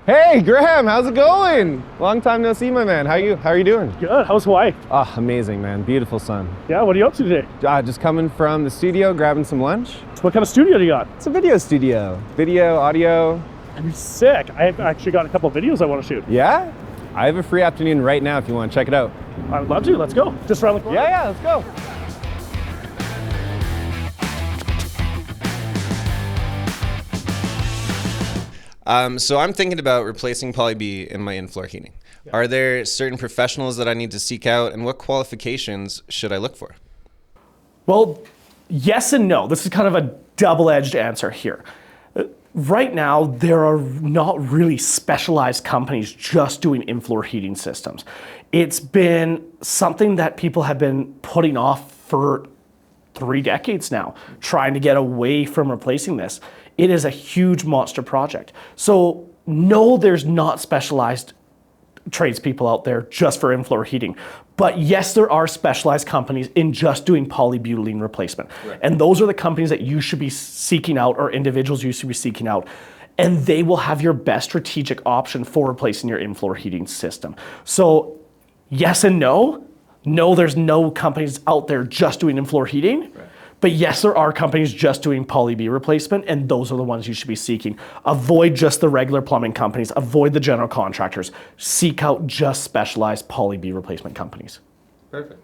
Hey, Graham, how's it going? Long time no see, my man. How are you doing? Good. How's Hawaii? Ah, amazing, man. Beautiful sun. Yeah, what are you up to today? Just coming from the studio, grabbing some lunch. What kind of studio do you got? It's a video studio. Video, audio. I'm sick. I've actually got a couple of videos I want to shoot. Yeah? I have a free afternoon right now if you want to check it out. I'd love to. Let's go. Just around the corner. Yeah, let's go. So I'm thinking about replacing Poly B in my in-floor heating. Yeah. Are there certain professionals that I need to seek out, and what qualifications should I look for? Well, yes and no. This is kind of a double-edged answer here. Right now, there are not really specialized companies just doing in-floor heating systems. It's been something that people have been putting off for 3 decades now, trying to get away from replacing this. It is a huge monster project. So no, there's not specialized tradespeople out there just for in-floor heating. But yes, there are specialized companies in just doing polybutylene replacement. Right. And those are the companies that you should be seeking out, or individuals you should be seeking out. And they will have your best strategic option for replacing your in-floor heating system. So yes and no. No, there's no companies out there just doing in-floor heating. Right. But yes, there are companies just doing Poly B replacement, and those are the ones you should be seeking. Avoid just the regular plumbing companies. Avoid the general contractors. Seek out just specialized Poly B replacement companies. Perfect.